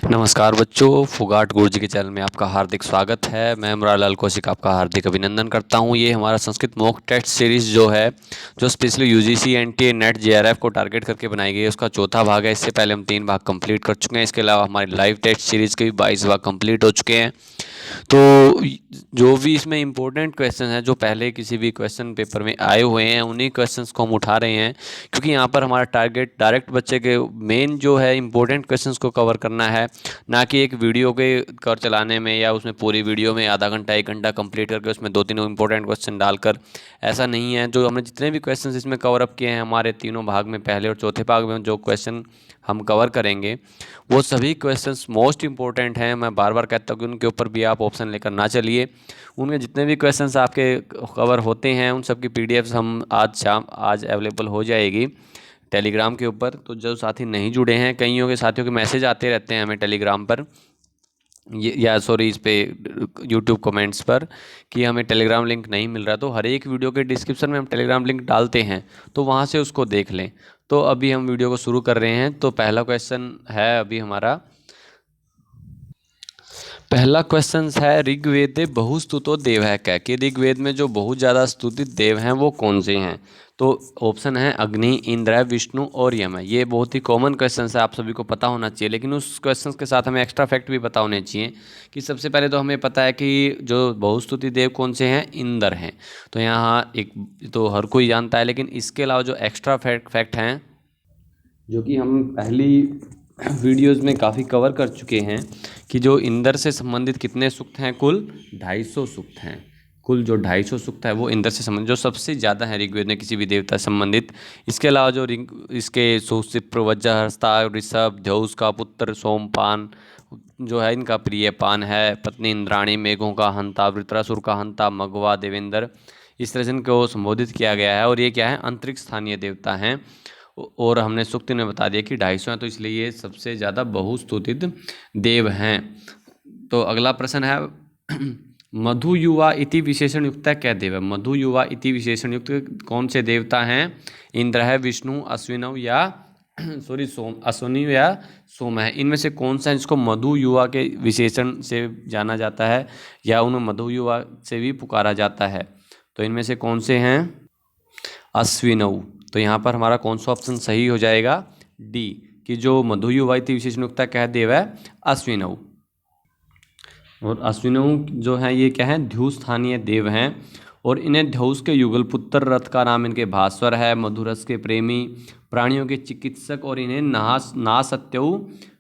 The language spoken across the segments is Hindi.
नमस्कार बच्चों, फुगाट गुरुजी के चैनल में आपका हार्दिक स्वागत है। मैं मुरारलाल कौशिक आपका हार्दिक अभिनंदन करता हूं। ये हमारा संस्कृत मॉक टेस्ट सीरीज़ जो है, जो specially UGC NTA net JRF को टारगेट करके बनाई गई है, उसका चौथा भाग है। इससे पहले हम 3 भाग कंप्लीट कर चुके हैं। इसके अलावा हमारी लाइव टेस्ट सीरीज़ के भी 22 भाग कंप्लीट हो चुके हैं। तो जो भी इसमें इम्पोर्टेंट क्वेश्चन हैं, जो पहले किसी भी क्वेश्चन पेपर में आए हुए हैं, उन्हीं क्वेश्चंस को हम उठा रहे हैं, क्योंकि यहाँ पर हमारा टारगेट डायरेक्ट बच्चे के मेन जो है इम्पोर्टेंट क्वेश्चंस को कवर करना है, ना कि एक वीडियो के कर चलाने में या उसमें पूरी वीडियो में आधा घंटा 1 घंटा कंप्लीट करके उसमें 2-3 इम्पोर्टेंट क्वेश्चन डालकर। ऐसा नहीं है। जो हमने जितने भी क्वेश्चन इसमें कवर अप किए हैं हमारे तीनों भाग में, पहले और चौथे भाग में जो क्वेश्चन हम कवर करेंगे, वो सभी क्वेश्चंस मोस्ट इंपॉर्टेंट हैं। मैं बार बार कहता हूँ कि उनके ऊपर भी आप ऑप्शन लेकर ना चलिए। उनके जितने भी क्वेश्चंस आपके कवर होते हैं, उन सब की पीडीएफ्स हम आज अवेलेबल हो जाएगी टेलीग्राम के ऊपर। तो जो साथी नहीं जुड़े हैं, कईयों के साथियों के मैसेज आते रहते हैं हमें टेलीग्राम पर, इस पे यूट्यूब कमेंट्स पर, कि हमें टेलीग्राम लिंक नहीं मिल रहा। तो हर एक वीडियो के डिस्क्रिप्शन में हम टेलीग्राम लिंक डालते हैं, तो वहाँ से उसको देख लें। तो अभी हम वीडियो को शुरू कर रहे हैं। तो पहला क्वेश्चन है अभी हमारा, पहला क्वेश्चन है, ऋग्वेदे बहुस्तुतो देव है क्या, कि ऋग्वेद में जो बहुत ज़्यादा स्तुतित देव हैं वो कौन से हैं। तो ऑप्शन है अग्नि, इंद्र, विष्णु और यम है। ये बहुत ही कॉमन क्वेश्चन है, आप सभी को पता होना चाहिए, लेकिन उस क्वेश्चन के साथ हमें एक्स्ट्रा फैक्ट भी पता होने चाहिए। कि सबसे पहले तो हमें पता है कि जो बहुस्तुति देव कौन से हैं, इंद्र हैं। तो यहाँ एक तो हर कोई जानता है, लेकिन इसके अलावा जो एक्स्ट्रा फैक्ट हैं, जो कि हम पहली वीडियोज़ में काफ़ी कवर कर चुके हैं, कि जो इंद्र से संबंधित कितने सूक्त हैं, कुल 250 सूक्त हैं। कुल जो 250 सूक्त है वो इंद्र से संबंधित, जो सबसे ज़्यादा है ऋग्वेद में किसी भी देवता से संबंधित। इसके अलावा जो इसके सुशिप्र, वज्रहस्ता, ऋषभ, ध्योस का पुत्र सोमपान जो है, इनका प्रिय पान है, पत्नी इंद्राणी, मेघों का हंता, वृत्रासुर का हंता, मघवा, देवेंद्र, इस तरह से इनको संबोधित किया गया है। और ये क्या है, अंतरिक्ष स्थानीय देवता हैं। और हमने सूक्त में बता दिया कि 250 हैं, तो इसलिए ये सबसे ज़्यादा बहुस्तुतित देव हैं। तो अगला प्रश्न है, मधु युवा इति विशेषण युक्त क्या देव है। मधु युवा इति विशेषण युक्त कौन से देवता हैं। इंद्र है, विष्णु, अश्विनव या अश्विनी या सोम है। इनमें से कौन सा है जिसको मधु युवा के विशेषण से जाना जाता है, या उन्हें मधु युवा से भी पुकारा जाता है। तो इनमें से कौन से हैं, अश्विनव। तो यहाँ पर हमारा कौन सा ऑप्शन सही हो जाएगा, डी, कि जो मधु युवा इति विशेषण युक्त कह देव है, अश्विनव। और अश्विनव जो है ये क्या है, ध्युव स्थानीय देव हैं। और इन्हें ध्युव के युगल पुत्र, रथ का नाम इनके भास्वर है, मधुरस के प्रेमी, प्राणियों के चिकित्सक, और इन्हें नासत्यु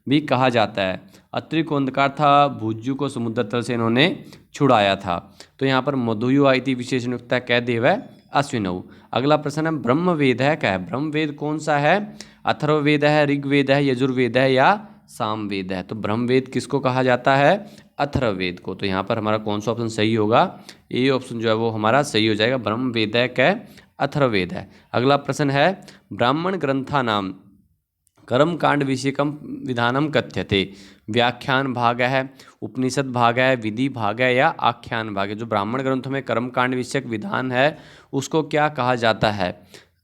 भी कहा जाता है। अत्रि को अंधकार था, भुज्यु को समुद्र तल से इन्होंने छुड़ाया था। तो यहाँ पर मधु युवा इति विशेषण युक्त कह देव है, अश्विनव। अगला प्रश्न है, ब्रह्म वेद है क्या है। ब्रह्म वेद कौन सा है, अथर्ववेद है, ऋग्वेद है, यजुर्वेद है या सामवेद है। तो ब्रह्म वेद किसको कहा जाता है, अथर्ववेद को। तो यहाँ पर हमारा कौन सा ऑप्शन सही होगा, ये ऑप्शन जो है वो हमारा सही हो जाएगा, ब्रह्म वेद है क्या, अथर्ववेद है। अगला प्रश्न है, ब्राह्मण ग्रंथा नाम कर्म कांड विषयकम विधानम कथ्यते। व्याख्यान भाग है, उपनिषद भाग है, विधि भाग है या आख्यान भाग है। जो ब्राह्मण ग्रंथों में कर्म कांड विषयक विधान है उसको क्या कहा जाता है।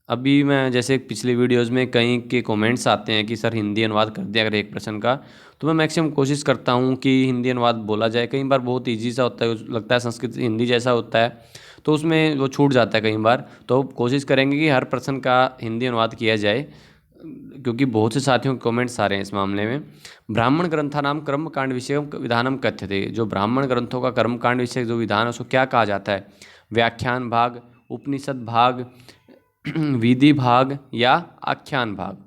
अभी मैं जैसे पिछले वीडियोस में कई के कमेंट्स आते हैं कि सर हिंदी अनुवाद कर दिया अगर एक प्रश्न का, तो मैं मैक्सिमम कोशिश करता हूँ कि हिंदी अनुवाद बोला जाए। कई बार बहुत ईजी सा होता है, लगता है संस्कृत हिंदी जैसा होता है, तो उसमें वो छूट जाता है कई बार। तो कोशिश करेंगे कि हर प्रश्न का हिंदी अनुवाद किया जाए, क्योंकि बहुत से साथियों के कमेंट्स आ रहे हैं इस मामले में। ब्राह्मण ग्रंथा नाम कर्म कांड विषय विधानम कथ्यते। जो ब्राह्मण ग्रंथों का कर्म कांड विषय जो विधान है उसको क्या कहा जाता है, व्याख्यान भाग, उपनिषद भाग, विधि भाग या आख्यान भाग।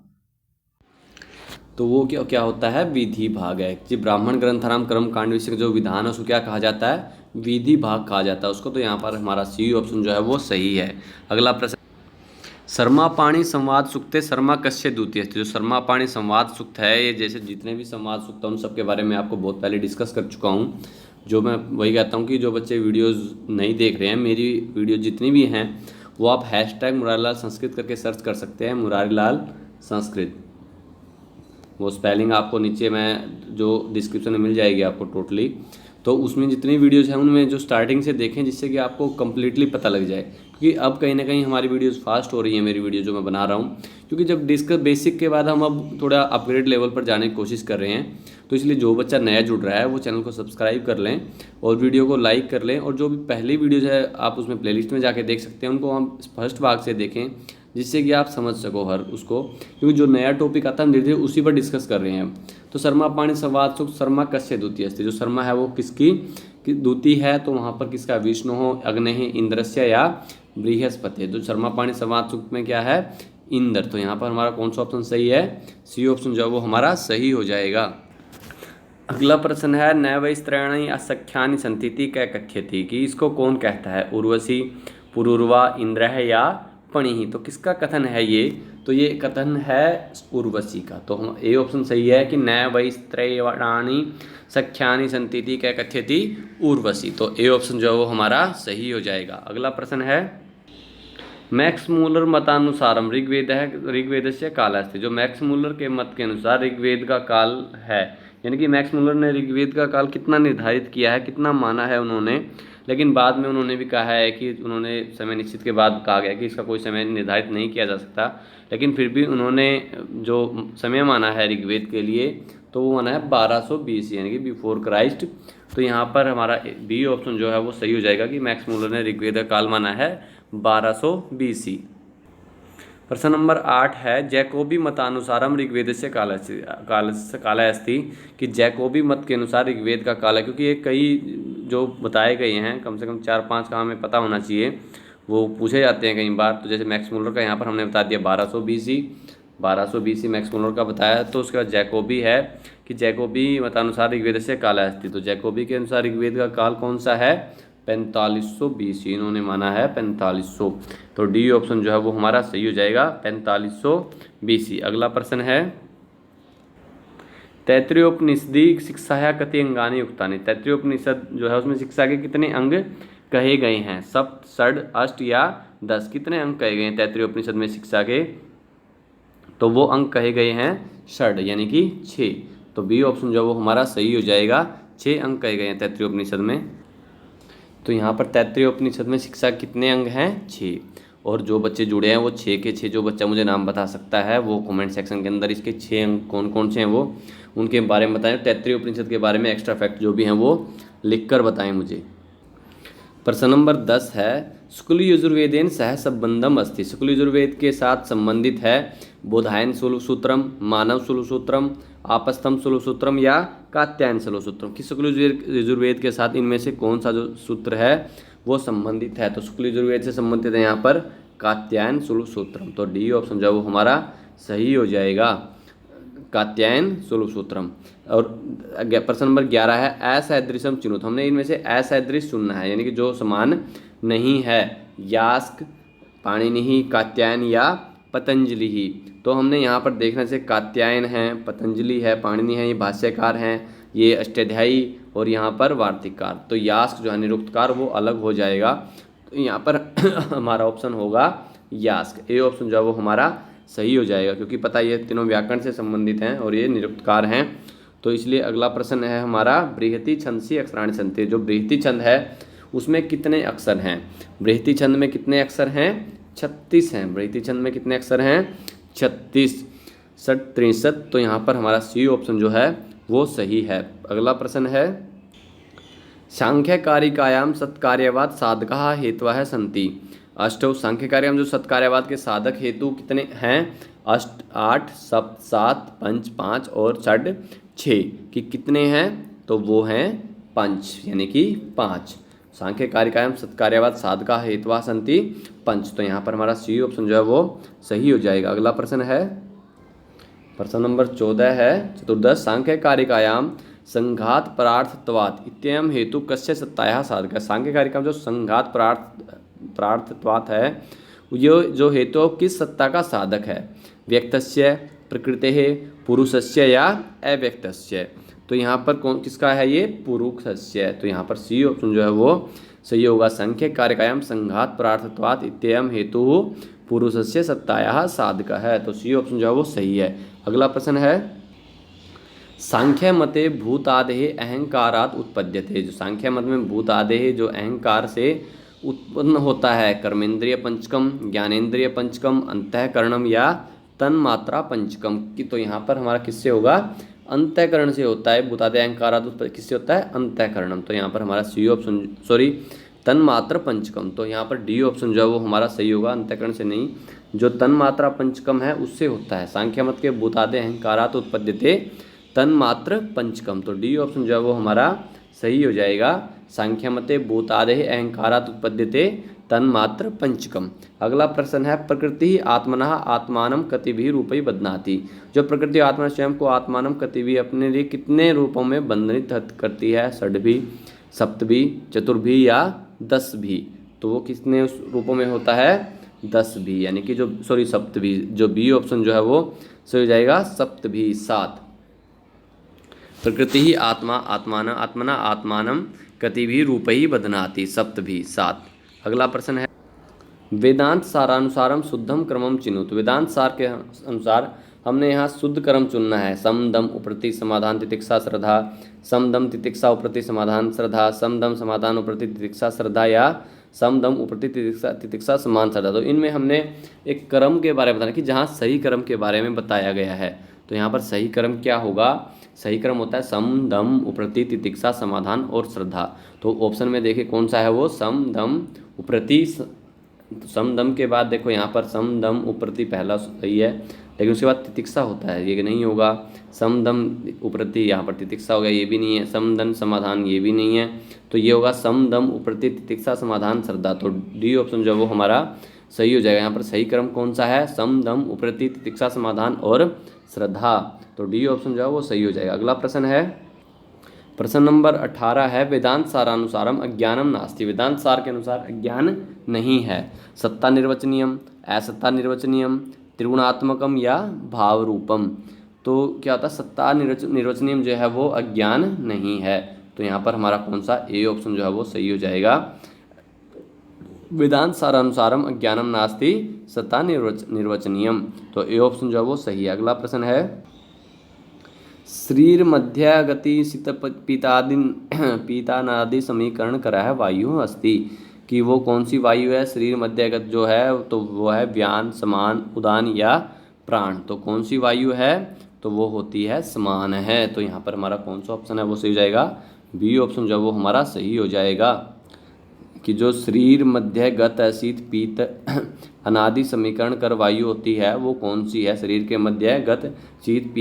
तो वो क्या क्या होता है, विधि भाग है। जी, ब्राह्मण ग्रंथानाम कर्म कांड विषय जो विधान है उसको क्या कहा जाता है, विधि भाग कहा जाता है उसको। तो यहाँ पर हमारा सी ऑप्शन जो है वो सही है। अगला प्रश्न, शर्मा पाणी संवाद सुक्ते शर्मा कश्य द्वितीय। जो शर्मा पाणी संवाद सुक्त है, ये जैसे जितने भी संवाद सुक्त हैं उन सब के बारे में आपको बहुत पहले डिस्कस कर चुका हूँ। जो मैं वही कहता हूँ कि जो बच्चे वीडियोज़ नहीं देख रहे हैं, मेरी वीडियो जितनी भी हैं वो आप हैशटैग मुरारीलाल संस्कृत करके सर्च कर सकते हैं, मुरारीलाल संस्कृत। वो स्पेलिंग आपको नीचे मैं जो डिस्क्रिप्शन में मिल जाएगी आपको टोटली। तो उसमें जितनी वीडियोज़ हैं उनमें जो स्टार्टिंग से देखें, जिससे कि आपको कम्प्लीटली पता लग जाए। क्योंकि अब कहीं ना कहीं हमारी वीडियोस फास्ट हो रही है, मेरी वीडियो जो मैं बना रहा हूँ, क्योंकि जब डिस्कस बेसिक के बाद हम अब थोड़ा अपग्रेड लेवल पर जाने की कोशिश कर रहे हैं। तो इसलिए जो बच्चा नया जुड़ रहा है वो चैनल को सब्सक्राइब कर लें और वीडियो को लाइक कर लें, और जो भी पहली वीडियोज है आप उसमें प्लेलिस्ट में जाके देख सकते हैं, उनको हम फर्स्ट भाग से देखें, जिससे कि आप समझ सको हर उसको, क्योंकि जो नया टॉपिक आता है हम धीरे धीरे उसी पर डिस्कस कर रहे हैं। तो शर्मा पाणि संवाद सुख शर्मा कस्य द्वितीय अस्ति, जो शर्मा है वो किसकी द्वितीय है, तो वहाँ पर किसका, विष्णु हो, अग्नि, इंद्रस्य या बृहस्पति। जो शर्मा पाणि संवाद सुख में क्या है, इंद्र। तो यहाँ पर हमारा कौन सा ऑप्शन सही है, सी ऑप्शन जो है वो हमारा सही हो जाएगा। अगला प्रश्न है, न वै स्त्रैणी असख्यानि संतिति कै कथ्यति, कि इसको कौन कहता है, उर्वशी, पुरूरवा, इंद्र या पणि। तो किसका कथन है ये, तो ये कथन है उर्वशी का। तो हम ए ऑप्शन सही है कि न वै स्त्रैणानि सख्यानि संतिति कै कथ्यति उर्वशी। तो ए ऑप्शन जो है वो हमारा सही हो जाएगा। अगला प्रश्न है, मैक्स मूलर मतानुसारम ऋग्वेद से काल अस्ति, जो मैक्स मूलर के मत के अनुसार ऋग्वेद का काल है, यानी कि मैक्स मूलर ने ऋग्वेद का काल कितना निर्धारित किया है, कितना माना है उन्होंने, लेकिन बाद में उन्होंने भी कहा है कि उन्होंने समय निश्चित के बाद कहा गया कि इसका कोई समय निर्धारित नहीं किया जा सकता, लेकिन फिर भी उन्होंने जो समय माना है ऋग्वेद के लिए, तो वो माना है 1200 BC, यानी कि बिफोर क्राइस्ट। तो यहाँ पर हमारा बी ऑप्शन जो है वो सही हो जाएगा कि मैक्स मूलर ने ऋग्वेद का काल माना है 1200 BC। प्रश्न नंबर 8 है, जैकोबी मतानुसारम ऋग्वेद से काल अस्ति, कि जैकोबी मत के अनुसार ऋग्वेद का काल है, क्योंकि ये कई जो बताए गए हैं, कम से कम 4-5 का हमें पता होना चाहिए, वो पूछे जाते हैं कई बार। तो जैसे मैक्स मूलर का यहाँ पर हमने बता दिया 1200 BC मैक्स मूलर का बताया। तो उसके बाद जैकोबी है कि जैकोबी मतानुसार ऋग्वेद से काल अस्ति, तो जैकोबी के अनुसार ऋग्वेद का काल कौन सा है, 4500 BC इन्होंने माना है, 4500। तो डी ऑप्शन जो है वो हमारा सही हो जाएगा, 4500 BC। अगला प्रश्न है, तैत्तिरीयोपनिषदि शिक्षाया कति अंगानि उक्तानि, तैत्तिरीयोपनिषद जो है उसमें शिक्षा के कितने अंग कहे गए हैं, सप्त, षड, अष्ट या 10, कितने अंग कहे गए हैं तैत्तिरीयोपनिषद में शिक्षा के, तो वो अंग कहे गए हैं षड, यानी कि 6। तो बी ऑप्शन जो वो हमारा सही हो जाएगा, 6 अंग कहे गए हैं तैत्तिरीयोपनिषद में। तो यहाँ पर तैत्तिरीयोपनिषद में शिक्षा कितने अंग हैं, 6। और जो बच्चे जुड़े हैं वो 6 के 6, जो बच्चा मुझे नाम बता सकता है वो कमेंट सेक्शन के अंदर इसके 6 अंग कौन कौन से हैं वो उनके बारे में बताएं। तैत्तिरीयोपनिषद के बारे में एक्स्ट्रा फैक्ट जो भी हैं वो लिखकर बताएं मुझे। प्रश्न नंबर 10 है, शुक्ल यजुर्वेदेन सह संबंधम अस्ति, शुक्ल यजुर्वेद के साथ संबंधित है बोधायन सूत्रम, मानव सूत्रम, आपस्थम सूत्रम या कात्यायन सूत्रम, कि शुक्ल यजुर्वेद के साथ इनमें से कौन सा जो सूत्र है वो संबंधित है। तो शुक्ल यजुर्वेद से संबंधित है यहाँ पर कात्यायन सूत्रम। तो डी ऑप्शन जो वो हमारा सही हो जाएगा, कात्यायन सूत्रम। और प्रश्न नंबर 11 है, असदृशम चिन्हुत, हमने इनमें से असदृश चुनना है, यानी कि जो समान नहीं है, यास्क, पाणिनि, कात्यायन या पतंजलि ही। तो हमने यहाँ पर देखना से कात्यायन है, पतंजलि है, पाणिनि है, ये भाष्यकार हैं, ये अष्टाध्यायी, और यहाँ पर वार्तिककार। तो यास्क जो है निरुक्तकार वो अलग हो जाएगा। तो यहाँ पर हमारा ऑप्शन होगा यास्क, ए ऑप्शन जो है वो हमारा सही हो जाएगा, क्योंकि पता ये तीनों व्याकरण से संबंधित हैं और ये निरुक्तकार हैं। तो इसलिए अगला प्रश्न है हमारा, बृहति छंदसी अक्षराणि सन्ति, जो बृहति छंद है उसमें कितने अक्षर हैं, बृहति छंद में कितने अक्षर हैं, 36 हैं। बृहति छंद में कितने अक्षर हैं, 36, 63। तो यहाँ पर हमारा सी ऑप्शन जो है वो सही है। अगला प्रश्न है, सांख्यकारिकायाम सत्कार्यवाद साधका हेतवः सन्ति, अष्टौ, सांख्यकार्यम जो सत्कार्यवाद के साधक हेतु कितने हैं, अष्ट, 8, सप्त, 7, पंच, 5 और षड 6, कि कितने हैं, तो वो हैं 5, यानी कि 5। सांख्यकारिकायाम सत्कार्यवाद साधका हेतवा सन्ति 5। तो यहाँ पर हमारा सी ऑप्शन जो है वो सही हो जाएगा। अगला प्रश्न है, प्रश्न नंबर 14 है, चतुर्दश, सांख्यकारिकायाम संघात परार्थत्वात् इत्ययं हेतु कस्य सत्तायाः साधक, सांख्यकारिका जो संघात परार्थत्वात् है ये जो हेतु किस सत्ता का साधक है, व्यक्तस्य, प्रकृतेः, पुरुषस्य या अव्यक्तस्य। तो यहाँ पर कौन किसका है, ये पुरुषस्य। तो यहाँ पर सी ऑप्शन जो है वो सही होगा, सांख्यकारिकायाम संघात परार्थत्वात् इत्ययं हेतु पुरुषस्य सत्तायाः साधक है। तो सी ऑप्शन जो है वो सही है। अगला प्रश्न है, सांख्य मते भूतादेः अहंकारात् उत्पद्यते, जो सांख्य मत में भूतादेः जो अहंकार से उत्पन्न होता है? कर्मेंद्रिय पंचकम, ज्ञानेंद्रिय पंचकम, अंतःकरणम या तन्मात्रा पंचकम की। तो यहाँ पर हमारा किससे होगा? अंतःकरण से होता है। भूतादि अहंकारादि उत्पत्ति किससे होता है? अंतःकरणम। तो यहाँ पर हमारा सी ऑप्शन, सॉरी, तन्मात्र पंचकम। तो यहाँ पर डी ऑप्शन जो है वो हमारा सही होगा, अंतःकरण से नहीं। जो तन्मात्रा पंचकम है उससे होता है। सांख्य मत के भूतादि अहंकारात उत्पद्यते तन्मात्र पंचकम। तो डी ऑप्शन जो है वो हमारा सही हो जाएगा। सांख्य मते भूतादि अहंकारात उत्पद्यते तन्मात्र पंचकम। अगला प्रश्न है, प्रकृति आत्मनः आत्मानं कतिभिः रूपैः बध्नाति। जो प्रकृति आत्मा स्वयं को आत्मानं कतिभिः अपने लिए कितने रूपों में बंधनित करती है? षड्भिः, सप्तभिः, चतुर्भिः या 10 भी। तो वो कितने उस रूपों में होता है? 10 भी, यानी कि जो, सॉरी, सप्तभिः। जो बी ऑप्शन जो है वो सही हो जाएगा, सप्तभिः, 7। प्रकृति ही आत्मा आत्माना आत्मना आत्मानम कतिभिः रूपैः बध्नाति, सप्तभिः, 7। अगला प्रश्न है, वेदांत सारानुसारम शुद्धम क्रमम चिनुत। वेदांत सार के अनुसार हमने यहाँ शुद्ध क्रम चुनना है। सम दम उपरति समाधान तितिक्षा श्रद्धा, सम दम तितिक्षा उपरति समाधान श्रद्धा, सम दम समाधान उपरति तितिक्षा श्रद्धा या सम दम उपरति तितिक्षा समान श्रद्धा। तो इनमें हमने एक क्रम के बारे में बताना कि जहाँ सही क्रम के बारे में बताया गया है। तो यहाँ पर सही क्रम क्या होगा? सही क्रम होता है सम दम उपरति तितिक्षा समाधान और श्रद्धा। तो ऑप्शन में देखिए कौन सा है वो? सम दम उपरति। सम दम के बाद देखो यहाँ पर सम दम उपरति पहला सही है, लेकिन उसके बाद तितिक्षा होता है, ये नहीं होगा। सम दम उपरति, यहाँ पर तितिक्षा हो गया, ये भी नहीं है। सम दम समाधान, ये भी नहीं है। तो ये होगा सम दम उपरति तितिक्षा समाधान श्रद्धा। तो डी ऑप्शन जो है वो हमारा सही हो जाएगा। यहाँ पर सही क्रम कौन सा है? सम दम उपरति तितिक्षा समाधान और श्रद्धा। तो डी ऑप्शन जो है वो सही हो जाएगा। अगला प्रश्न है, प्रश्न नंबर 18 है, वेदांत सारानुसारम अज्ञानम नास्ति। वेदांत सार के अनुसार अज्ञान नहीं है। सत्ता निर्वचनीयम, असत्ता निर्वचनीयम, त्रिगुणात्मकम या भाव रूपम। तो क्या होता है? सत्ता निर्वचनीयम जो है वो अज्ञान नहीं है। तो यहाँ पर हमारा कौन सा? ए ऑप्शन जो है वो सही हो जाएगा। वेदांत सारानुसारम अज्ञानम नास्ति सत्ता निर्वचनीयम। तो ए ऑप्शन जो है वो सही है। अगला प्रश्न है, शरीर मध्य गति शीत पीतानादि समीकरण करा है वायु अस्ति कि वो कौन सी वायु है? शरीर मध्यगत जो है तो वो है व्यान, समान, उदान या प्राण। तो कौन सी वायु है? तो वो होती है समान है। तो यहाँ पर हमारा कौन सा ऑप्शन है वो सही हो जाएगा? बी ऑप्शन जो है वो हमारा सही हो जाएगा कि जो शरीर मध्य गत शीत पीत अनादि समीकरण कर वायु होती है वो कौन सी है? शरीर के मध्य गत शीत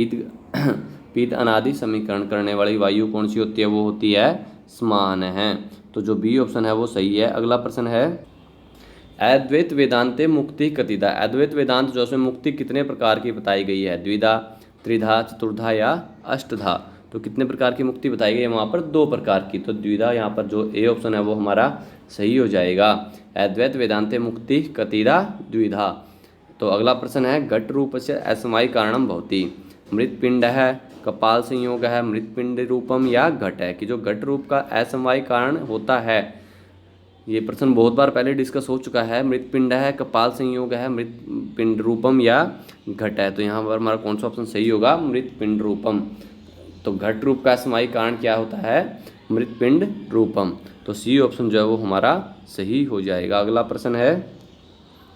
पीत अनादि समीकरण करने वाली वायु कौन सी होती है? वो होती है समान है। तो जो बी ऑप्शन है वो सही है। अगला प्रश्न है, अद्वैत वेदांते मुक्ति कतिधा। अद्वैत वेदांत जो उसमें मुक्ति कितने प्रकार की बताई गई है? द्विधा, त्रिधा, चतुर्धा या अष्टधा। तो कितने प्रकार की मुक्ति बताई गई है? वहाँ पर 2 प्रकार की। तो द्विधा, यहाँ पर जो ए ऑप्शन है वो हमारा सही हो जाएगा। अद्वैत वेदांते मुक्ति कतिधा द्विधा। तो अगला प्रश्न है, घट रूप से असमवाय कारणम भवति। मृतपिंड है, कपाल संयोग है, मृतपिंड रूपम या घट है कि जो घट रूप का असमवाय कारण होता है। ये प्रश्न बहुत बार पहले डिस्कस हो चुका है। मृतपिंड है, कपाल संयोग है, मृतपिंड रूपम या घट है। तो यहाँ पर हमारा कौन सा ऑप्शन सही होगा? मृतपिंड रूपम। तो घट रूप का असमवाय कारण क्या होता है? मृतपिंड रूपम। तो सी ऑप्शन जो है वो हमारा सही हो जाएगा। अगला प्रश्न है,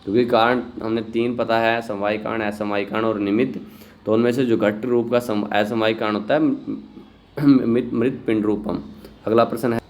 क्योंकि कारण हमने 3 पता है, समवाय कारण, असमवाय कारण और निमित्त। तो उनमें से जो घट रूप का असमवाय कारण होता है मृतपिंड रूपम। अगला प्रश्न है,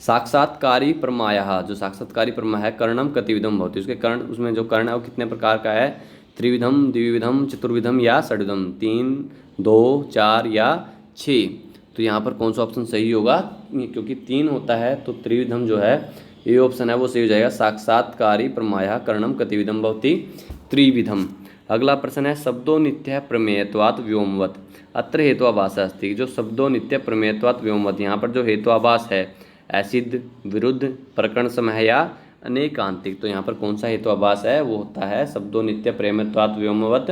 साक्षात्कारी प्रमाया। जो साक्षात्कारी प्रमा है कर्णम कतिविधम भवति। उसके कर्ण, उसमें जो कर्ण है वो कितने प्रकार का है? त्रिविधम, द्विविधम, चतुर्विधम या षड्विधम। 3, 2, 4 या 6। तो यहाँ पर कौन सा ऑप्शन सही होगा? क्योंकि 3 होता है तो त्रिविधम जो है ये ऑप्शन है वो सही हो जाएगा। साक्षात्कारी प्रमाया कर्णम कतिविधम भवति त्रिविधम। अगला प्रश्न है, शब्दों नित्य प्रमेयत्वात् व्योमवत् अत्र हेत्वाभास अस्ति। जो शब्दों नित्य प्रमेयत्वात् व्योमवत्, यहाँ पर जो हेत्वाभास है ऐसिद, विरुद्ध, प्रकरण समय या अनेकांतिक। तो यहाँ पर कौन सा हेत्वाभास है? वो होता है शब्दों नित्य प्रेमत्वात् व्योमवत्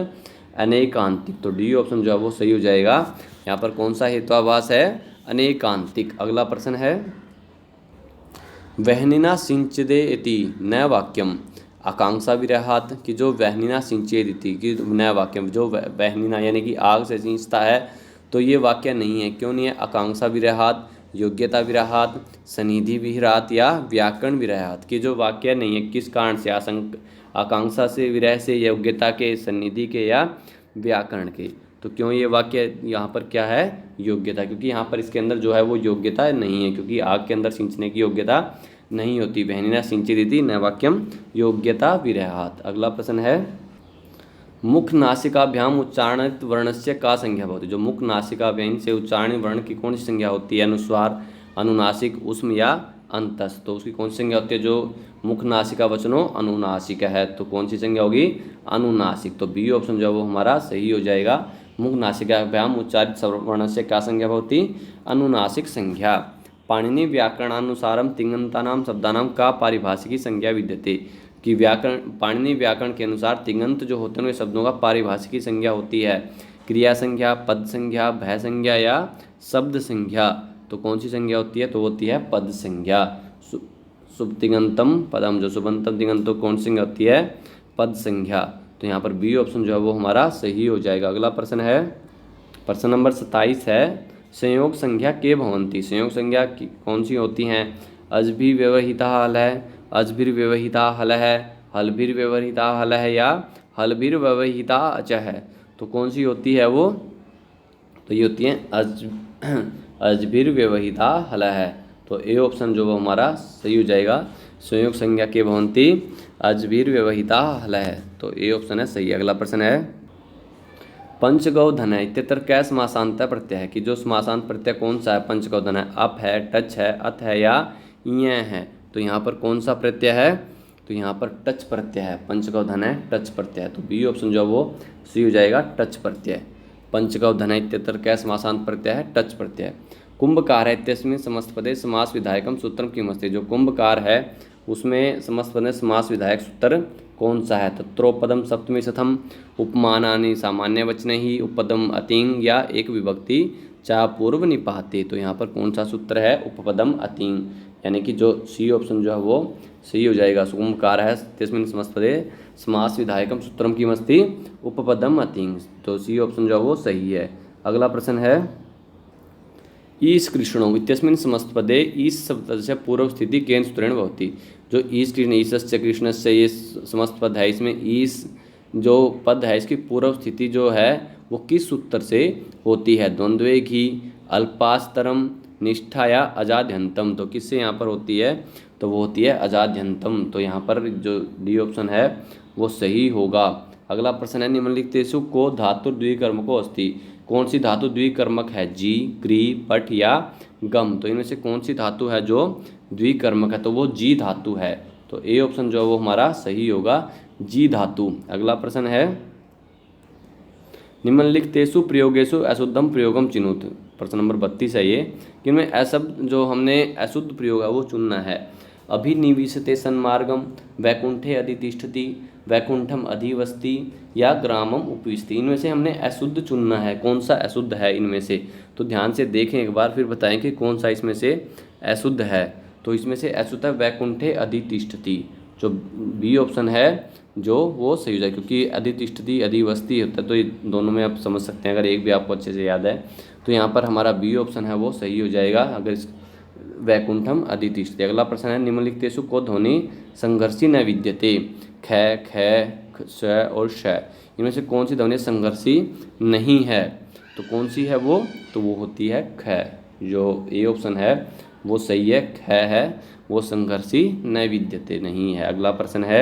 अनेकांतिक। तो डी ऑप्शन जो है वो सही हो जाएगा। यहाँ पर कौन सा हेत्वाभास है? अनेकांतिक। अगला प्रश्न है, वह्निना सिंचदे इति न वाक्यम आकांक्षा विरहात कि जो वह्निना सिंचेद इति कि न वाक्यम, जो वह्निना यानी कि आग से सींचता है, तो ये वाक्य नहीं है। क्यों नहीं है? आकांक्षा विरहात, योग्यता विरहात, सनिधि विरहात या व्याकरण विरहात। कि जो वाक्य नहीं है किस कारण से, आकांक्षा से, विरह से, योग्यता के, सन्निधि के या व्याकरण के। तो क्यों ये वाक्य यहाँ पर क्या है, योग्यता, क्योंकि यहाँ पर इसके अंदर जो है वो योग्यता नहीं है, क्योंकि आग के अंदर सिंचने की योग्यता नहीं होती। बहनिना सिंचित न वाक्यम योग्यता विरहात। अगला प्रश्न है, मुख नासिकाभ्याम उच्चारणित वर्णस्य का संज्ञा भवति। जो मुख नासिकाभ्याम से उच्चारण वर्ण की कौन सी संज्ञा होती है, अनुस्वार, अनुनासिक, ऊष्म या अंतस। तो उसकी कौन सी संज्ञा होती है, जो मुख नासिका वचनो अनुनासिक है, तो कौन सी संज्ञा होगी, अनुनासिक। तो बी ऑप्शन जो है वो हमारा सही हो जाएगा। मुख नासिकाभ्याम उच्चारित वर्णस्य का संज्ञा भवति, अनुनासिक संज्ञा। पाणिनि व्याकरणानुसारम तिङन्तानां शब्दानां का पारिभाषिकी संज्ञा विद्यते। कि व्याकरण, पाणिनि व्याकरण के अनुसार तिङन्त जो होते हैं वे शब्दों का पारिभाषिकी संज्ञा होती है। क्रिया संज्ञा, पद संज्ञा, भय संज्ञा या शब्द संज्ञा। तो कौन सी संज्ञा होती है, तो होती है पद संज्ञा। शुभ तिङन्तम पदम, जो शुभंतम तिङंतो कौन सी संज्ञा होती है, पद संज्ञा। तो यहाँ पर बी ऑप्शन जो है वो हमारा सही हो जाएगा। अगला प्रश्न है, प्रश्न नंबर 27 है, संयोग संज्ञा के भवंती। संयोग संज्ञा कौन सी होती हैं, अजभी व्यवहिता हल है, अजभिर व्यवहिता हल है, हलभिर व्यवहिता हल है या हलभिर व्यवहिता अच है। तो कौन सी होती है वो, तो ये होती है अजभिर व्यवहिता हल है। तो ए ऑप्शन जो वो हमारा सही हो जाएगा। संयोग संज्ञा के भवंती अजभिर व्यवहिता हल है। तो ए ऑप्शन है सही। अगला प्रश्न है, पंचगौ धन है इत्यत्र कै समासांत प्रत्यय है। कि जो समासांत प्रत्यय कौन सा है, पंचगौ धन है, अप है, टच है, अथ है या य है। तो यहाँ पर कौन सा प्रत्यय है, तो यहाँ पर टच प्रत्यय है। पंचगौ धन है, टच प्रत्यय है। तो बी ऑप्शन जो वो सी हो जाएगा, टच प्रत्यय। पंचगौ धन इत्यत्र कै समासांत प्रत्यय है, टच प्रत्यय। कुंभकार है इत्यस्मिन् समस्तपदे समास विधायकम सूत्रम किमस्ति। जो कुंभकार है उसमें समस्त पद में समास विधायक सूत्र कौन सा है, तत्रोपदम सप्तमी शतम, उपमानानि सामान्य वचन ही, उपपदम अतिंग या एक विभक्ति चा पूर्व निपाते। तो यहाँ पर कौन सा सूत्र है, उपपदम अतिंग, यानी कि जो सी ऑप्शन जो है वो सही हो जाएगा। कुंभकार है तस्मिन् समस्तपदे समास विधायकम सूत्रम किमस्ति, उपपदम अतिंग। तो सी ऑप्शन जो है वो सही है। अगला प्रश्न है, ईश कृष्णो इत्यस्मिन् समस्तपदे ईश शब्दस्य पूर्व स्थिति केन सूत्रेण भवति। जो ईश कृष्ण, ईशस्य कृष्णस्य, ये समस्त पद है, इसमें ईश जो पद है इसकी पूर्व स्थिति जो है वो किस सूत्र से होती है, द्वंद्वे घी, अल्पास्तरम, निष्ठा या अजाध्यंतम। तो किससे यहाँ पर होती है, तो वो होती है अजाध्यंतम। तो यहाँ पर जो डी ऑप्शन है वो सही होगा। अगला प्रश्न है, निम्नलिखितेषु को धातु द्विकर्मको अस्ति। कौन सी धातु द्विकर्मक है, जी, क्री, पठ या गम। तो इनमें से कौन सी धातु है जो द्विकर्मक है, तो वो जी धातु है। तो ए ऑप्शन जो है वो हमारा सही होगा, जी धातु। अगला प्रश्न है, निम्नलिखितेषु प्रयोगेषु अशुद्धम प्रयोगम चिनुत। प्रश्न नंबर 32 है ये, कि इनमें अशब्द जो हमने अशुद्ध प्रयोग है वो चुनना है। अभिनिविशते सन्मार्गम, वैकुंठे अधितिष्ठति, वैकुंठम अधिवस्ति या ग्रामम उपविशति। इनमें से हमने अशुद्ध चुनना है, कौन सा अशुद्ध है इनमें से। तो ध्यान से देखें एक बार, फिर बताएं कि कौन सा इसमें से अशुद्ध है। तो इसमें से अशुद्ध है वैकुंठे अधितिष्ठति। जो बी ऑप्शन है जो वो सही हो जाए, क्योंकि अधितिष्ठति अधिवस्ति होता है। तो ये दोनों में आप समझ सकते हैं, अगर एक भी आपको अच्छे से याद है तो यहाँ पर हमारा बी ऑप्शन है वो सही हो जाएगा, अगर इस वैकुंठम अधितिष्ठति। अगला प्रश्न है, निम्नलिखितेषु को ध्वनि संघर्षी न विद्यते। ख, ख, श और श, इनमें से कौन सी ध्वनि संघर्षी नहीं है, तो कौन सी है वो, तो वो होती है ख। जो ए ऑप्शन है वो सही है, ख है वो संघर्षी न विद्यते नहीं है। अगला प्रश्न है,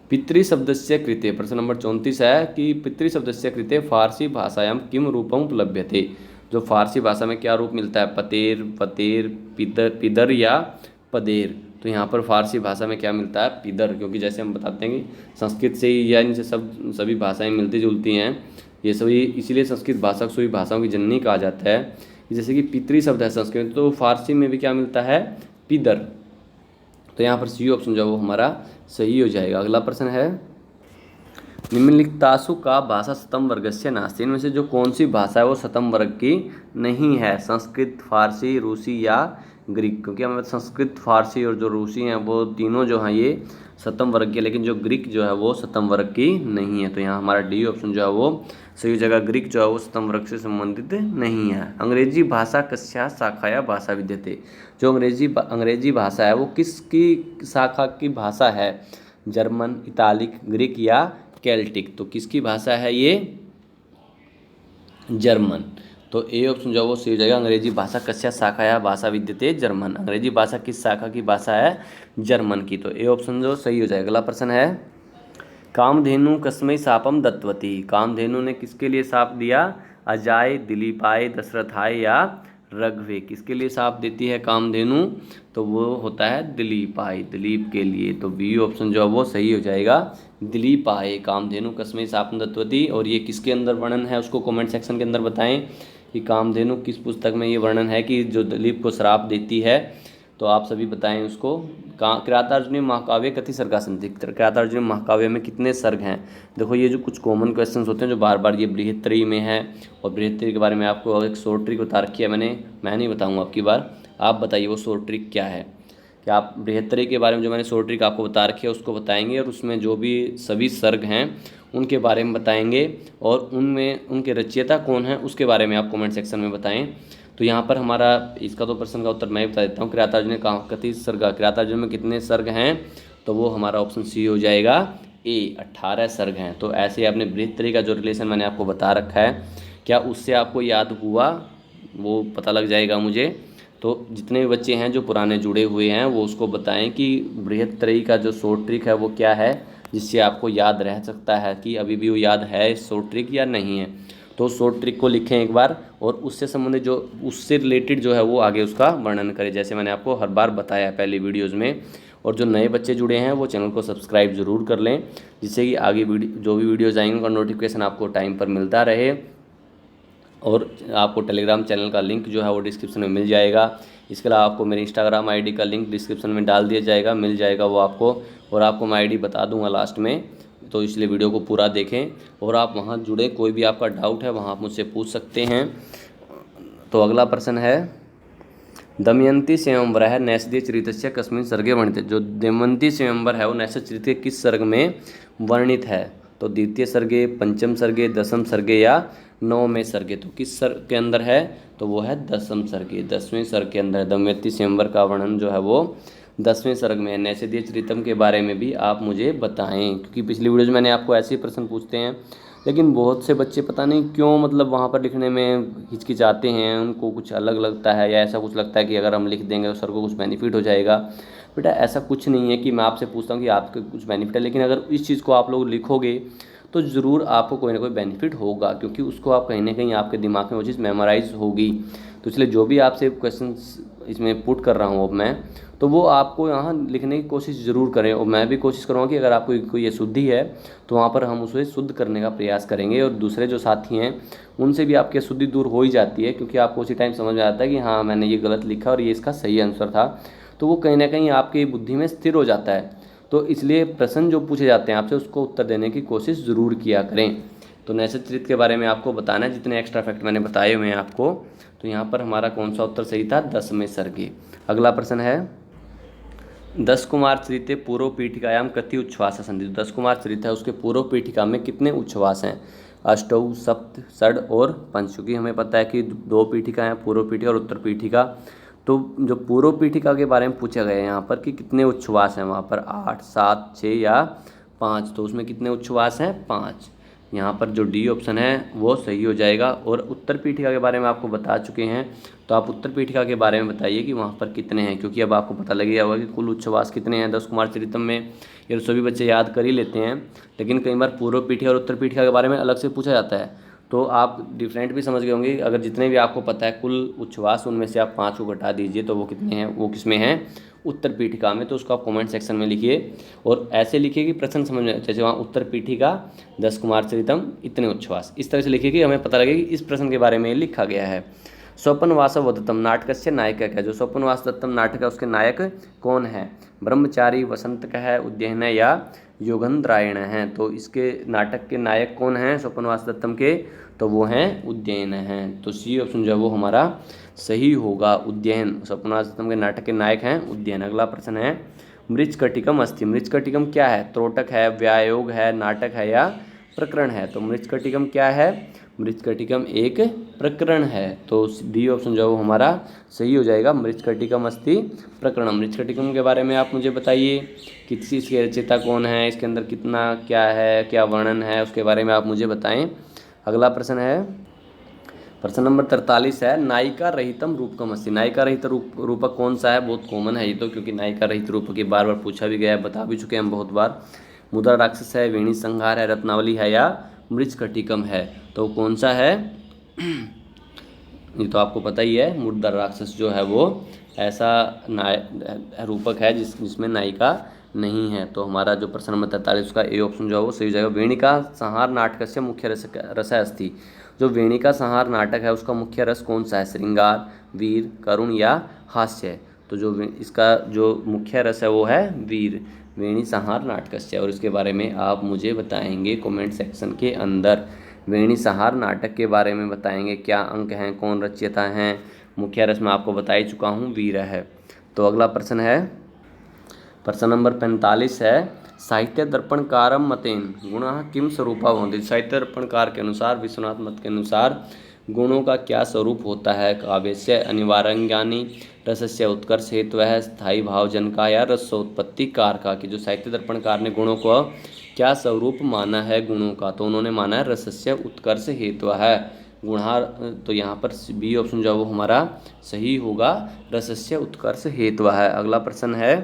पितृशब्दस्य कृते। प्रश्न नंबर 34 है कि पितृशब्दस्य कृते फारसी भाषायां किम रूपम उपलभ्यते। जो फारसी भाषा में क्या रूप मिलता है, पतेर, पतेर, पितर, पिदर या पदेर। तो यहाँ पर फारसी भाषा में क्या मिलता है, पिदर, क्योंकि जैसे हम बताते हैं कि संस्कृत से ही या इनसे सभी भाषाएं मिलती जुलती हैं ये सभी, इसीलिए संस्कृत भाषा को सभी भाषाओं की जननी कहा जाता है। जैसे कि पितृ शब्द है संस्कृत, तो फारसी में भी क्या मिलता है, पिदर। तो यहाँ पर सी ऑप्शन जो वो हमारा सही हो जाएगा। अगला प्रश्न है, निम्नलिखितासु का भाषा शतम वर्गस्य नास्ति। इनमें से जो कौन सी भाषा है वो शतम वर्ग की नहीं है, संस्कृत, फारसी, रूसी या ग्रीक। क्योंकि हमें संस्कृत, फारसी और जो रूसी हैं वो तीनों जो हैं ये शतम वर्ग की, लेकिन जो ग्रीक जो है वो शतम वर्ग की नहीं है। तो यहाँ हमारा डी ऑप्शन जो है वो सही हो जाएगा। ग्रीक जो है वो स्तंभवर्ग से संबंधित नहीं है। अंग्रेजी भाषा कस्या शाखाया भाषा विद्यते, जो अंग्रेजी भाषा है वो किसकी शाखा की भाषा है? जर्मन, इतालिक, ग्रीक या केल्टिक। तो किसकी भाषा है ये? जर्मन। तो ए ऑप्शन जो है वो सही हो जाएगा। अंग्रेजी भाषा कस्या शाखाया भाषा विद्यते जर्मन, अंग्रेजी भाषा किस शाखा की भाषा है? जर्मन की। तो ए ऑप्शन जो सही हो जाएगा। अगला प्रश्न है, कामधेनु कस्मै शापम दत्तवती, कामधेनु ने किसके लिए शाप दिया? अजाय, दिलीपाय, दशरथाय या रघवे। किसके लिए शाप देती है कामधेनु? तो वो होता है दिलीपाय, दिलीप के लिए। तो बी ऑप्शन जो है वो सही हो जाएगा। दिलीपाय कामधेनु कस्मै शापम दत्तवती। और ये किसके अंदर वर्णन है उसको कमेंट सेक्शन के अंदर बताएं कि कामधेनु किस पुस्तक में ये वर्णन है कि जो दिलीप को श्राप देती है। तो आप सभी बताएं उसको। किरातार्जुनीय महाकाव्य कति सर्गा सन्ति, किरातार्जुनीय महाकाव्य में कितने सर्ग हैं? देखो ये जो कुछ कॉमन क्वेश्चंस होते हैं जो बार बार ये बृहत्तरी में है, और बृहत्तरी के बारे में आपको एक शॉर्ट ट्रिक बता रखी है मैं नहीं बताऊंगा आपकी बार, आप बताइए वो शॉर्ट ट्रिक क्या है। कि आप बृहत्तरी के बारे में जो मैंने शॉर्ट ट्रिक आपको बता रखी है उसको बताएंगे, और उसमें जो भी सभी सर्ग हैं उनके बारे में बताएंगे, और उनमें उनके रचयिता कौन है उसके बारे में आप कमेंट सेक्शन में बताएं। तो यहाँ पर हमारा इसका तो प्रश्न का उत्तर मैं बता देता हूँ। किरातार्जुनीय कति सर्ग, किरातार्जुनीय में कितने सर्ग हैं? तो वो हमारा ऑप्शन सी हो जाएगा ए, 18 सर्ग हैं। तो ऐसे आपने बृहत्तरी का जो रिलेशन मैंने आपको बता रखा है, क्या उससे आपको याद हुआ? वो पता लग जाएगा मुझे। तो जितने भी बच्चे हैं जो पुराने जुड़े हुए हैं वो उसको बताएं कि बृहत्तरी का जो शॉर्ट ट्रिक है वो क्या है, जिससे आपको याद रह सकता है कि अभी भी वो याद है शॉर्ट ट्रिक या नहीं है। तो शॉर्ट ट्रिक को लिखें एक बार, और उससे संबंधित जो उससे रिलेटेड जो है वो आगे उसका वर्णन करें, जैसे मैंने आपको हर बार बताया है पहली वीडियोज़ में। और जो नए बच्चे जुड़े हैं वो चैनल को सब्सक्राइब ज़रूर कर लें, जिससे कि आगे जो भी वीडियोज़ आएंगे उनका नोटिफिकेशन आपको टाइम पर मिलता रहे। और आपको टेलीग्राम चैनल का लिंक जो है वो डिस्क्रिप्शन में मिल जाएगा। इसके अलावा आपको मेरे इंस्टाग्राम आईडी का लिंक डिस्क्रिप्शन में डाल दिया जाएगा, मिल जाएगा वो आपको। और आपको मैं आईडी बता दूंगा लास्ट में, तो इसलिए वीडियो को पूरा देखें और आप वहां जुड़े। कोई भी आपका डाउट है वहां आप मुझसे पूछ सकते हैं। तो अगला प्रश्न है, दमयंती स्वयंवर नैषधीय चरितस्य कस्मिन् सर्गे वर्णित। जो दमयंती स्वयंवर है वो नैषध चरित के किस सर्ग में वर्णित है? तो द्वितीय सर्गे, पंचम सर्गे, दसम सर्गे या नौवें सर्गे। तो किस सर्ग के अंदर है? तो वो है दसम सर्गे, 10वें सर्ग के अंदर। दमयंती स्वयंवर का वर्णन जो है वो 10वें सर्ग में है। नैषधीय चरितम के बारे में भी आप मुझे बताएं, क्योंकि पिछली वीडियोज में मैंने आपको ऐसे ही प्रश्न पूछते हैं, लेकिन बहुत से बच्चे पता नहीं क्यों मतलब वहाँ पर लिखने में हिचकिचाते हैं, उनको कुछ अलग लगता है या ऐसा कुछ लगता है कि अगर हम लिख देंगे तो सर को कुछ बेनिफिट हो जाएगा। बेटा ऐसा कुछ नहीं है कि मैं आपसे पूछता हूँ कि आपको कुछ बेनिफिट है, लेकिन अगर इस चीज़ को आप लोग लिखोगे तो ज़रूर आपको कोई ना कोई बेनिफिट होगा, क्योंकि उसको आप कहीं ना कहीं आपके दिमाग में वो चीज़ मेमोराइज होगी। तो इसलिए जो भी आपसे क्वेश्चन इसमें पुट कर रहा हूँ अब मैं, तो वो आपको यहाँ लिखने की कोशिश ज़रूर करें। और मैं भी कोशिश करूँगा कि अगर आपको कोई अशुद्धि है तो वहाँ पर हम उसे शुद्ध करने का प्रयास करेंगे। और दूसरे जो साथी हैं उनसे भी आपकी अशुद्धि दूर हो ही जाती है, क्योंकि आपको उसी टाइम समझ में आता है कि हाँ मैंने ये गलत लिखा और ये इसका सही आंसर था। तो वो कहीं ना कहीं आपकी बुद्धि में स्थिर हो जाता है। तो इसलिए प्रश्न जो पूछे जाते हैं आपसे उसको उत्तर देने की कोशिश ज़रूर किया करें। तो नैषध चरित के बारे में आपको बताना है जितने एक्स्ट्रा फैक्ट मैंने बताए हुए हैं आपको। तो यहाँ पर हमारा कौन सा उत्तर सही था? 10वें सर्गे। अगला प्रश्न है, 10 कुमार चरिते पूर्व पीठिकायाम कति उच्छ्वास संधि। 10 कुमार चरित है उसके पूर्व पीठिका में कितने उच्छ्वास हैं? अष्टौ, सप्त, षड और पंच। क्योंकि हमें पता है कि 2 पीठिका हैं, पूर्व पीठिका और उत्तर पीठिका। तो जो पूर्व पीठिका के बारे में पूछा गया है यहाँ पर कि कितने उच्छ्वास हैं, वहाँ पर 8, 7, 6 या 5। तो उसमें कितने उच्छ्वास हैं? 5। यहाँ पर जो डी ऑप्शन है वो सही हो जाएगा। और उत्तर पीठिका के बारे में आपको बता चुके हैं, तो आप उत्तर पीठिका के बारे में बताइए कि वहाँ पर कितने हैं, क्योंकि अब आपको पता लग गया होगा कि कुल उच्छ्वास कितने हैं 10 कुमार चरितम में। ये सभी बच्चे याद कर ही लेते हैं, लेकिन कई बार पूर्व पीठिका और उत्तर पीठिका के बारे में अलग से पूछा जाता है। तो आप डिफरेंट भी समझ गए होंगे। अगर जितने भी आपको पता है कुल उच्छ्वास, उनमें से आप 5 को घटा दीजिए तो वो कितने हैं, वो किस में हैं? उत्तर पीठिका में। तो उसको आप कमेंट सेक्शन में लिखिए, और ऐसे लिखिए कि प्रश्न समझ में, जैसे वहाँ उत्तर पीठिका 10 कुमार चरितम इतने उच्छ्वास, इस तरह से लिखिए कि हमें पता लगे कि इस प्रश्न के बारे में लिखा गया है। स्वप्नवासव दत्तम नाटकस्य नायक क्या? जो स्वप्नवास दत्तम नाटक है उसके नायक कौन है? ब्रह्मचारी, वसंतक है, उद्ययन या योगंद्रायण हैं। तो इसके नाटक के नायक कौन हैं स्वप्नवास दत्तम के? तो वो हैं उद्ययन हैं। तो सी ऑप्शन जो है वो हमारा सही होगा, उद्ययन। स्वप्नवास दत्तम के नाटक के नायक हैं उद्ययन। अगला प्रश्न है, मृच्छकटिकम अस्ति। मृच्छकटिकम क्या है? त्रोटक है, व्यायोग है, नाटक है या प्रकरण है। तो मृच्छकटिकम क्या है? मृच्छकटिकम एक प्रकरण है। तो बी ऑप्शन जो है वो हमारा सही हो जाएगा, मृच्छकटिकम अस्ति प्रकरणम। मृच्छकटिकम के बारे में आप मुझे बताइए कि इसके रचयिता कौन है, इसके अंदर कितना क्या है, क्या वर्णन है, उसके बारे में आप मुझे बताएं। अगला प्रश्न है प्रश्न नंबर 43 है, नायिका रहितम रूपकम अस्ति। नायिका रहित रूपक कौन सा है? बहुत कॉमन है ये तो, क्योंकि नायिका रहित रूपक ये बार बार पूछा भी गया है, बता भी चुके हैं हम बहुत बार। मुद्रा राक्षस है, वेणी संहार है, रत्नावली है या मृच्छकटिकम है? तो कौन सा है? ये तो आपको पता ही है, मुद्रा राक्षस जो है वो ऐसा रूपक है जिसमें नायिका नहीं है। तो हमारा जो प्रश्न नंबर 43 का ए ऑप्शन जो है वो सही हो जाएगा। वेणिका संहार नाटक से मुख्य रस अस्ति। जो वेणिका संहार नाटक है उसका मुख्य रस कौन सा है? श्रृंगार, वीर, करुण या हास्य? तो जो इसका जो मुख्य रस है वो है वीर, वेणी संहार नाटकस्य। और इसके बारे में आप मुझे बताएंगे कमेंट सेक्शन के अंदर। वेणी संहार नाटक के बारे में बताएंगे, क्या अंक हैं, कौन रचयिता हैं। मुख्य रस मैं आपको बता ही चुका हूँ, वीर है। तो अगला प्रश्न है प्रश्न नंबर 45 है, साहित्य दर्पणकारम मतेन गुणः किम स्वरूपा भवन्ति। साहित्य दर्पणकार के अनुसार, विश्वनाथ मत के अनुसार गुणों का क्या स्वरूप होता है? काव्यस्य अनिवार्यानि, रसस्य उत्कर्ष हेतवः, स्थायी भावजनका या रसोत्पत्ति कारका। की जो साहित्य दर्पणकार ने गुणों को क्या स्वरूप माना है गुणों का? तो उन्होंने माना है रसस्य उत्कर्ष हेतवः गुणार। तो यहाँ पर बी ऑप्शन जो है वो हमारा सही होगा, रसस्य उत्कर्ष हेतवः। अगला प्रश्न है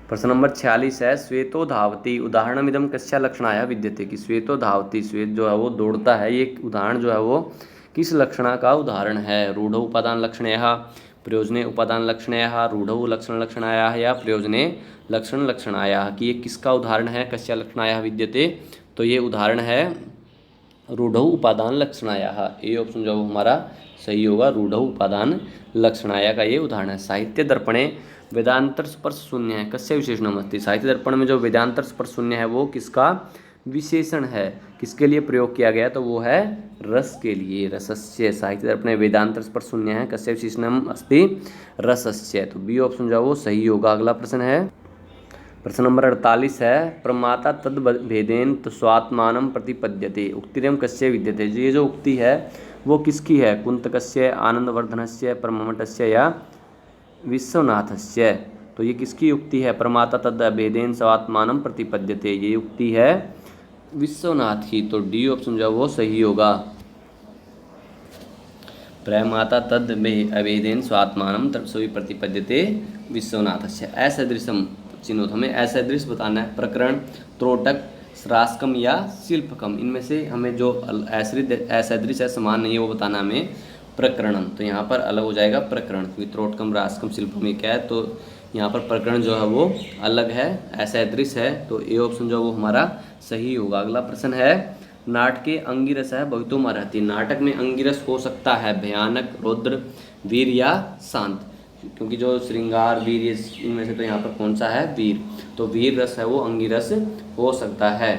प्रश्न नंबर 46 है, श्वेतो धावती उदाहरणमिदं कस्या लक्षणाया विद्यते। कि श्वेतो धावती, श्वेत जो है वो दौड़ता है, ये उदाहरण जो है वो किस लक्षणा का उदाहरण है? रूढ़ उपादान लक्षणयः, प्रयोजने उपादान लक्षणयः, रूढ़ लक्षण लक्षणायाः या प्रयोजने लक्षण लक्षणायाः। कि ये किसका उदाहरण है? कस्या लक्षणायाः विद्यते। तो ये उदाहरण है रूढ़ उपादान लक्षणायाः। ए ऑप्शन जो हमारा सही होगा, रूढ़ उपादान लक्षणाया का ये उदाहरण है। साहित्य दर्पणे वेदांतर स्पर्श शून्य है कस्य विशेषणम अस्ति। साहित्य दर्पण में जो वेदांतर स्पर्श शून्य है वो किसका विशेषण है? किसके लिए प्रयोग किया गया? तो वो है रस के लिए, रसस्य। साहित्य दर्पणे वेदांतर स्पर्श शून्य है कस्य विशेषणम अस्ति, रसस्य। तो बी ऑप्शन जो है वो सही होगा। अगला प्रश्न है प्रश्न नंबर 48 है, प्रमाता तद भेदेन स्वात्मानं प्रतिपद्यते उक्तिरम कस्य विद्यते। ये जो उक्ति है वो किसकी है? कुंतकस्य, आनंदवर्धनस्य, परमहंसस्य या विश्वनाथस्य। तो ये किसकी युक्ति है? प्रमाता तद भेदेन स्वात्मानं प्रतिपद्यते, ये युक्ति है विश्वनाथ की। तो डी ऑप्शन जो वो सही होगा, प्रमाता तद अभेदेन स्वात्मानं प्रतिपद्यते विश्वनाथस्य। असदृशम चिन्होत, हमें असदृश बताना है। प्रकरण, त्रोटक, श्रास्कम या शिल्पकम, इनमें से हमें जो असदृश है, समान नहीं है, वो बताना हमें प्रकरणम। तो यहाँ पर अलग हो जाएगा प्रकरण, क्योंकि त्रोटकम, रास्कम, शिल्पम ये क्या है? तो यहाँ पर प्रकरण जो है वो अलग है, असदृश है। तो ए ऑप्शन जो है वो हमारा सही होगा। अगला प्रश्न है, नाटके अंगिरस है भवितुम अर्हति। नाटक में अंगिरस हो सकता है भयानक, रौद्र, वीर या शांत। क्योंकि जो श्रृंगार, वीर, इनमें से तो यहाँ पर कौन सा है? वीर। तो वीर रस है वो अंगिरस हो सकता है।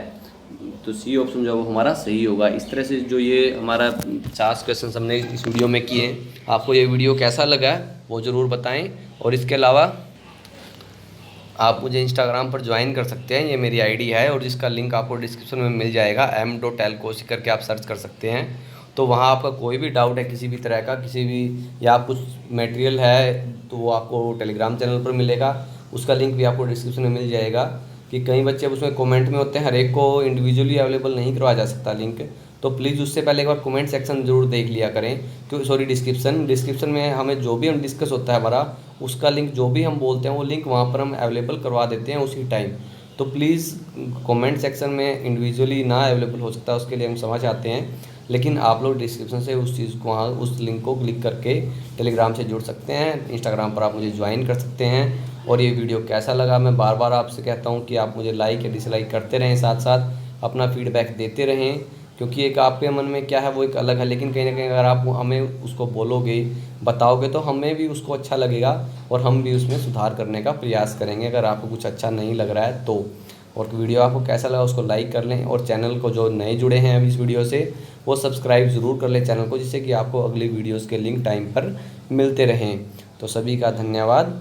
तो सी ऑप्शन जो है वो हमारा सही होगा। इस तरह से जो ये हमारा 50 क्वेश्चन हमने इस वीडियो में किए हैं, आपको ये वीडियो कैसा लगा वो ज़रूर बताएं। और इसके अलावा आप मुझे इंस्टाग्राम पर ज्वाइन कर सकते हैं, ये मेरी आईडी है और जिसका लिंक आपको डिस्क्रिप्शन में मिल जाएगा। m.elkosi करके आप सर्च कर सकते हैं। तो वहाँ आपका कोई भी डाउट है किसी भी तरह का, किसी भी, या कुछ मटेरियल है तो वो आपको टेलीग्राम चैनल पर मिलेगा, उसका लिंक भी आपको डिस्क्रिप्शन में मिल जाएगा। कि कई बच्चे उसमें कमेंट में होते हैं, हर एक को इंडिविजुअली अवेलेबल नहीं करवाया जा सकता लिंक, तो प्लीज़ उससे पहले एक बार कमेंट सेक्शन जरूर देख लिया करें। तो सॉरी, डिस्क्रिप्शन में हमें जो भी हम डिस्कस होता है हमारा, उसका लिंक, जो भी हम बोलते हैं वो लिंक वहाँ पर हम अवेलेबल करवा देते हैं उसी टाइम। तो प्लीज़ कमेंट सेक्शन में इंडिविजुअली ना अवेलेबल हो सकता है, उसके लिए हम समझ आते हैं, लेकिन आप लोग डिस्क्रिप्शन से उस चीज़ को, वहाँ उस लिंक को क्लिक करके टेलीग्राम से जुड़ सकते हैं। इंस्टाग्राम पर आप मुझे ज्वाइन कर सकते हैं। और ये वीडियो कैसा लगा, मैं बार बार आपसे कहता हूँ कि आप मुझे लाइक या डिसलाइक करते रहें, साथ साथ अपना फीडबैक देते रहें, क्योंकि एक आपके मन में क्या है वो एक अलग है, लेकिन कहीं ना कहीं अगर आप हमें उसको बोलोगे, बताओगे, तो हमें भी उसको अच्छा लगेगा और हम भी उसमें सुधार करने का प्रयास करेंगे अगर आपको कुछ अच्छा नहीं लग रहा है तो। और वीडियो आपको कैसा लगा उसको लाइक कर लें, और चैनल को जो नए जुड़े हैं अभी इस वीडियो से, वो सब्सक्राइब ज़रूर कर लें चैनल को, जिससे कि आपको अगली वीडियोज़ के लिंक टाइम पर मिलते रहें। तो सभी का धन्यवाद।